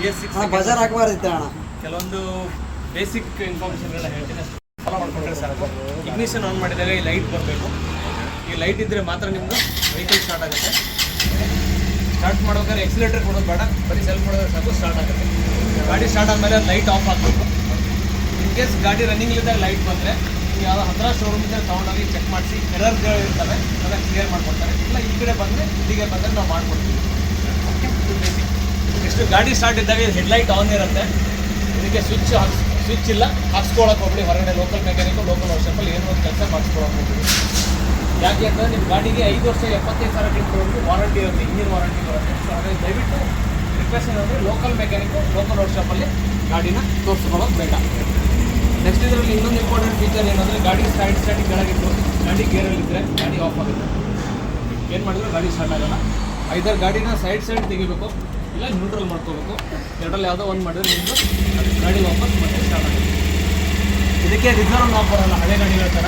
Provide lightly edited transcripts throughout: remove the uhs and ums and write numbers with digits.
Basic Bazaar ಹಾಕಬಾರ್ದಿತ್ತು ಅಣ್ಣ. ಕೆಲವೊಂದು basic ಇನ್ಫಾರ್ಮೇಷನ್ಗಳನ್ನ ಹೇಳ್ತೀನಿ, ಫಾಲೋ ಮಾಡ್ಕೊಂಡ್ರೆ ಸಾಕು. ಇಗ್ನಿಷನ್ ಆನ್ ಮಾಡಿದಾಗ ಈ ಲೈಟ್ ಬರಬೇಕು. ಈ ಲೈಟ್ ಇದ್ದರೆ ಮಾತ್ರ ನಿಮ್ಮದು ವೆಹಿಕಲ್ ಸ್ಟಾರ್ಟ್ ಆಗುತ್ತೆ. ಸ್ಟಾರ್ಟ್ ಮಾಡ್ಬೇಕಾದ್ರೆ ಎಕ್ಸಿಲೇಟರ್ ಕೊಡೋದು ಬೇಡ, ಬರೀ ಸೆಲ್ಫ್ ಮಾಡಿದ್ರೆ ಸಾಕು ಸ್ಟಾರ್ಟ್ ಆಗುತ್ತೆ. ಗಾಡಿ ಸ್ಟಾರ್ಟ್ ಆದಮೇಲೆ ಲೈಟ್ ಆಫ್ ಆಗಬೇಕು. ಇನ್ ಕೇಸ್ ಗಾಡಿ ರನ್ನಿಂಗ್ಲಿದ್ದಾಗ ಲೈಟ್ ಬಂದರೆ ನೀವು ಯಾವುದೋ ಹತ್ತಿರ ಶೋರೂಮಿಂದ ತೊಗೊಂಡೋಗಿ ಚೆಕ್ ಮಾಡಿಸಿ ಎರರ್ಗಳು ಇರ್ತವೆ, ಅದನ್ನು ಕ್ಲಿಯರ್ ಮಾಡ್ಕೊಡ್ತಾರೆ. ಇಲ್ಲ ಈ ಕಡೆ ಬಂದರೆ ಇಲ್ಲಿಗೆ ಬಂದರೆ ನಾವು ಮಾಡ್ಕೊಡ್ತೀವಿ. ಇದು ಬೇಸಿಕ್. ನೆಕ್ಸ್ಟು ಗಾಡಿ ಸ್ಟಾರ್ಟ್ ಇದ್ದಾಗ ಹೆಡ್ಲೈಟ್ ಆನ್ ಇರುತ್ತೆ. ಇದಕ್ಕೆ ಸ್ವಿಚ್ ಇಲ್ಲ, ಹಾಕ್ಸ್ಕೊಳಕ್ಕೆ ಹೋಗ್ಬಿಡಿ. ಹೊರಗಡೆ ಲೋಕಲ್ ಮೆಕ್ಯಾನಿಕ್ಕು ಲೋಕಲ್ ವರ್ಕ್ಶಾಪಲ್ಲಿ ಏನೋ ಒಂದು ಕೆಲಸ ಮಾಡಿಸ್ಕೊಳಕ್ಕೆ ಹೋಗ್ಬಿಡಿ. ಯಾಕೆ ಅಂತಂದರೆ ನಿಮ್ಮ ಗಾಡಿಗೆ 5 ವರ್ಷ 75,000 ಕಿಲೋಮೀಟರ್ವರೆಗೂ ವಾರಂಟಿ ಇರುತ್ತೆ, ಇಂಜಿನ್ ವಾರಂಟಿ ಬರುತ್ತೆ. ಸೊ ಹಾಗಾಗಿ ದಯವಿಟ್ಟು ರಿಕ್ವೆಸ್ಟ್ ಏನಂದರೆ ಲೋಕಲ್ ಮೆಕ್ಯಾನಿಕ್ಕು ಲೋಕಲ್ ವರ್ಕ್ಶಾಪಲ್ಲಿ ಗಾಡಿನ ತೋರಿಸ್ಕೊಳ್ಳೋದು ಬೇಡ. ನೆಕ್ಸ್ಟ್ ಇದರಲ್ಲಿ ಇನ್ನೊಂದು ಇಂಪಾರ್ಟೆಂಟ್ ಫೀಚರ್ ಏನಂದರೆ ಗಾಡಿ ಸ್ಟಾರ್ಟಿಂಗ್ ಕೆಳಗಿದ್ದು ಗಾಡಿ ಗೇರಲ್ಲಿದ್ದರೆ ಗಾಡಿ ಆಫ್ ಆಗುತ್ತೆ. ಏನು ಮಾಡಿದ್ರು ಗಾಡಿ ಸ್ಟಾರ್ಟ್ ಆಗೋಲ್ಲ. ಐದಾರು ಗಾಡಿನ ಸೈಡ್ ತೆಗಿಬೇಕು, ಇಲ್ಲ ನ್ಯೂಟ್ರಲ್ ಮಾಡ್ಕೋಬೇಕು. ಎರಡರಲ್ಲಿ ಯಾವುದೋ ಒಂದು ಮಾಡಿದ್ರೆ ನಿಮ್ಮದು ಗಾಡಿ ವಾಪಸ್ ಮತ್ತೆ ಸ್ಟಾರ್ಟ್ ಆಗುತ್ತೆ. ಇದಕ್ಕೆ ರಿಸರ್ವ್ ನಾಬ್ ಬರೋಲ್ಲ ಹಳೆ ಗಾಡಿಗಳ ಥರ,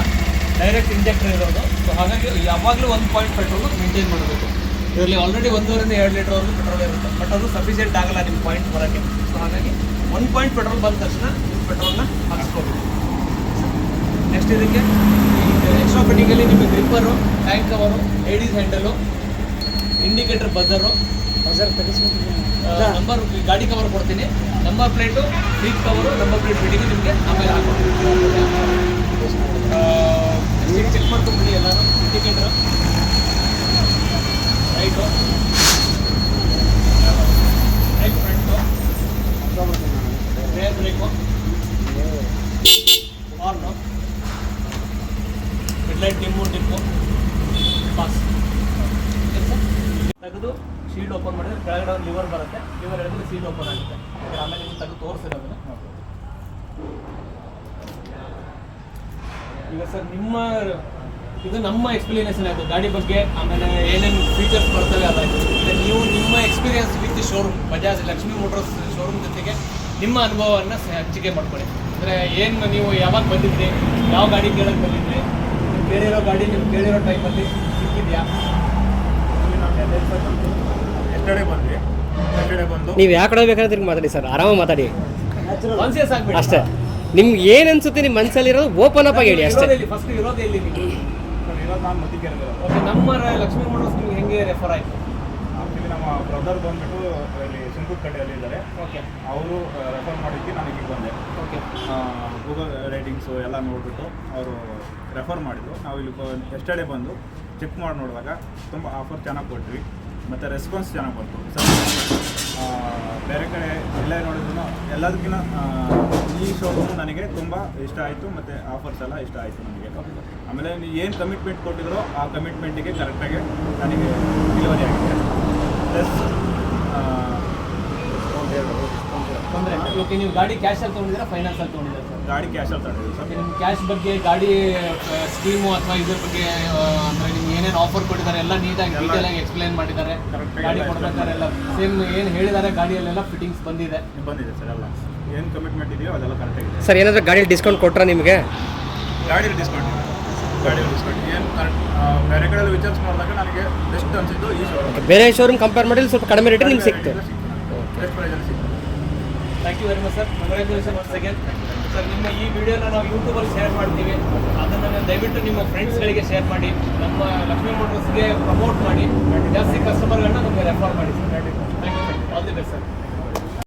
ಡೈರೆಕ್ಟ್ ಇಂಜೆಕ್ಟರ್ ಇರೋದು. ಸೊ ಹಾಗಾಗಿ ಯಾವಾಗಲೂ 1 ಪಾಯಿಂಟ್ ಪೆಟ್ರೋಲು ಮೇಂಟೈನ್ ಮಾಡಬೇಕು. ಇದರಲ್ಲಿ ಆಲ್ರೆಡಿ 1.5 ರಿಂದ 2 ಲೀಟರ್ವರೆಗೂ ಪೆಟ್ರೋಲ್ ಇರುತ್ತೆ, ಬಟ್ ಅದು ಸಫಿಷಿಯೆಂಟ್ ಆಗಲ್ಲ ನಿಮ್ಮ ಪಾಯಿಂಟ್ ಬರೋಕ್ಕೆ. ಸೊ ಹಾಗಾಗಿ 1 ಪಾಯಿಂಟ್ ಪೆಟ್ರೋಲ್ ಬಂದ ತಕ್ಷಣ ಪೆಟ್ರೋಲ್ನ ಹಾಕಿಸ್ಕೋಬೇಕು. ನೆಕ್ಸ್ಟ್ ಇದಕ್ಕೆ ಎಕ್ಸ್ಟ್ರಾ ಫಿಟ್ಟಿಂಗಲ್ಲಿ ನಿಮಗೆ gripper, tank cover, ladies handle, indicator buzzer number, ಗಾಡಿ ಕವರ್ ಕೊಡ್ತೀನಿ. Number plate, seat cover, number plate fitting ನಿಮಗೆ ಆಮೇಲೆ ಹಾಕ್ಕೊಡ್ತೀನಿ. ಚೆಕ್ ಮಾಡ್ಕೊಂಡ್ಬಿಡಿ ಎಲ್ಲರೂ. Indicator right, right front, rear brake, horn, headlight dip, pass ತೆಗೆದು ಶೀಲ್ಡ್ ಓಪನ್ ಮಾಡಿದ್ರೆ ಕೆಳಗಡೆ ಒಂದು ಲಿವರ್ ಬರುತ್ತೆ. ಲಿವರ್ ಹೇಳಿದ್ರೆ ಸೀಲ್ಡ್ ಓಪನ್ ಆಗುತ್ತೆ. ಆಮೇಲೆ ನೀವು ತೆಗೆದು ತೋರಿಸಿರೋದನ್ನ ಈಗ ಸರ್ ಇದು ನಮ್ಮ ಎಕ್ಸ್ಪ್ಲನೇಷನ್ ಆಯಿತು ಗಾಡಿ ಬಗ್ಗೆ. ಆಮೇಲೆ ಏನೇನು ಫೀಚರ್ಸ್ ಬರ್ತವೆ ಅದಾಯಿತು. ನೀವು ನಿಮ್ಮ experience with showroom Bajaj Lakshmi motors showroom ಜೊತೆಗೆ ನಿಮ್ಮ ಅನುಭವವನ್ನು ಹಂಚಿಕೆ ಮಾಡ್ಕೊಳ್ಳಿ. ಅಂದರೆ ಏನು ನೀವು ಯಾವಾಗ ಬಂದಿದ್ರಿ, ಯಾವ ಗಾಡಿ ಕೇಳೋಕ್ಕೆ ಬಂದಿದ್ರಿ, ನೀವು ಕೇಳಿರೋ ಗಾಡಿ ನೀವು ಕೇಳಿರೋ ಟೈಮಲ್ಲಿ ಸಿಕ್ಕಿದೆಯಾ? ನೀವು ಯಾವ ಕಡೆ ಬೇಕಾದ್ರೆ ಮಾತಾಡಿ ಸರ್, ಆರಾಮಾಗಿ ಮಾತಾಡಿ, ಕಾನ್ಸಿಯಸ್ ಆಗಬೇಡಿ ಅಷ್ಟೇ. ನಿಮ್ಗೆ ಏನು ಅನ್ಸುತ್ತೆ ನಿಮ್ಮ ಮನಸ್ಸಲ್ಲಿರೋದು ಓಪನ್ ಅಪ್ ಆಗಿ ಹೇಳಿ ಅಷ್ಟೇ. ಫಸ್ಟ್ ಇರೋದೇ ಇಲ್ಲಿ ನೀವು. ಓಕೆ, ನಮ್ಮ ಲಕ್ಷ್ಮೀ ಮೋಟರ್ಸ್ ನಿಮ್ಗೆ ಹೆಂಗೆ ರೆಫರ್ ಆಯಿತು? ಆಕ್ಚುಲಿ ನಮ್ಮ ಬ್ರದರ್ ಬಂದ್ಬಿಟ್ಟು ಇಲ್ಲಿ ಸುಂಕುಟ್ಕಟ್ಟೆಯಲ್ಲಿ ಇದ್ದಾರೆ. ಓಕೆ, ಅವರು ರೆಫರ್ ಮಾಡಿದ್ದಕ್ಕೆ ನಾನು ಈಗ ಬಂದೆ. ಓಕೆ, ಗೂಗಲ್ ರೇಟಿಂಗ್ಸು ಎಲ್ಲ ನೋಡಿಬಿಟ್ಟು ಅವರು ರೆಫರ್ ಮಾಡಿದ್ರು. ನಾವು ಇಲ್ಲಿ ಎಸ್ಟರ್ಡೇ ಬಂದು ಚೆಕ್ ಮಾಡಿ ನೋಡಿದಾಗ ತುಂಬ ಆಫರ್ ಚೆನ್ನಾಗಿ ಕೊಟ್ವಿ, ಮತ್ತು ರೆಸ್ಪಾನ್ಸ್ ಚೆನ್ನಾಗಿ ಬಂತು. ಬೇರೆ ಕಡೆ ಎಲ್ಲೇ ನೋಡಿದ್ರು ಎಲ್ಲದಕ್ಕಿಂತ ಈ ಶೋರೂಮು ನನಗೆ ತುಂಬ ಇಷ್ಟ ಆಯಿತು, ಮತ್ತು ಆಫರ್ಸ್ ಎಲ್ಲ ಇಷ್ಟ ಆಯಿತು ನನಗೆ. ಆಮೇಲೆ ನೀವು ಏನು ಕಮಿಟ್ಮೆಂಟ್ ಕೊಟ್ಟಿದ್ರೋ ಆ ಕಮಿಟ್ಮೆಂಟಿಗೆ ಕರೆಕ್ಟಾಗಿ ನನಗೆ ಡೆಲಿವರಿ ಆಗಿದೆ. ಪ್ಲಸ್ ತೊಂದರೆ. ಓಕೆ, ನೀವು ಗಾಡಿ ಕ್ಯಾಶಲ್ಲಿ ತೊಗೊಂಡಿದ್ದೀರಾ ಫೈನಾನ್ಸಲ್ಲಿ ತೊಗೊಂಡಿದ್ದೀರಾ ಸರ್? ಗಾಡಿ ಕ್ಯಾಶಲ್ಲಿ ತಗೊಂಡಿದ್ದೀವಿ ಸರ್. ಓಕೆ, ನಿಮ್ಮ ಕ್ಯಾಶ್ ಬಗ್ಗೆ ಗಾಡಿ ಸ್ಕೀಮು ಅಥವಾ ಇದ್ರ ಬಗ್ಗೆ ಅಂದರೆ ನಿಮ್ಗೆ ಏನೇನು ಆಫರ್ ಕೊಟ್ಟಿದ್ದಾರೆ ಎಲ್ಲ ನೀಟಾಗಿ ಡೀಟೇಲಾಗಿ ಎಕ್ಸ್ಪ್ಲೈನ್ ಮಾಡಿದ್ದಾರೆ. ಗಾಡಿ ಕೊಡ್ಬೇಕಾದ್ರೆ ಎಲ್ಲ ಸೇಮ್ ಏನು ಹೇಳಿದ್ದಾರೆ ಗಾಡಿಯಲ್ಲೆಲ್ಲ ಫಿಟ್ಟಿಂಗ್ಸ್ ಬಂದಿದೆ ಸರ್. ಎಲ್ಲ ಏನು ಕಮಿಟ್ಮೆಂಟ್ ಇದೆಯೋ ಅದೆಲ್ಲ ಕರೆಕ್ಟಾಗಿದೆ ಸರ್. ಏನಾದರೂ ಗಾಡಿಯಲ್ಲಿ ಡಿಸ್ಕೌಂಟ್ ಕೊಟ್ಟರೆ ನಿಮಗೆ? ಗಾಡಿಯಲ್ಲಿ ಡಿಸ್ಕೌಂಟ್ ಏನು ಕರೆಕ್ಟ್. ಬೇರೆ ಕಡೆ ವಿಚಾರಿಸಿ ಮಾಡಿದಾಗ ನನಗೆ ಬೆಸ್ಟ್ ಅನಿಸಿದ್ದು ಈ ಶೋರೂಮ್. ಬೇರೆ ಶೋರೂಮ್ ಕಂಪೇರ್ ಮಾಡಿ ಸ್ವಲ್ಪ ಕಡಿಮೆ ರೇಟ್ ನಿಮ್ಗೆ ಸಿಕ್ತು. ಬೆಸ್ಟ್ ಪ್ರೈಸಲ್ಲಿ ಸಿಕ್ತು. Thank you very much sir. Congratulation once again sir. ನಿಮ್ಮ ಈ ವಿಡಿಯೋನ ನಾವು ಯೂಟ್ಯೂಬಲ್ಲಿ ಶೇರ್ ಮಾಡ್ತೀವಿ. ಅದನ್ನು ದಯವಿಟ್ಟು ನಿಮ್ಮ ಫ್ರೆಂಡ್ಸ್ಗಳಿಗೆ ಶೇರ್ ಮಾಡಿ, ನಮ್ಮ ಲಕ್ಷ್ಮೀ ಮೋಟರ್ಸ್ಗೆ ಪ್ರಮೋಟ್ ಮಾಡಿ, ಜಾಸ್ತಿ ಕಸ್ಟಮರ್ಗಳನ್ನ ನಮಗೆ ರೆಫರ್ ಮಾಡಿ sir. Thank you sir. All the best sir.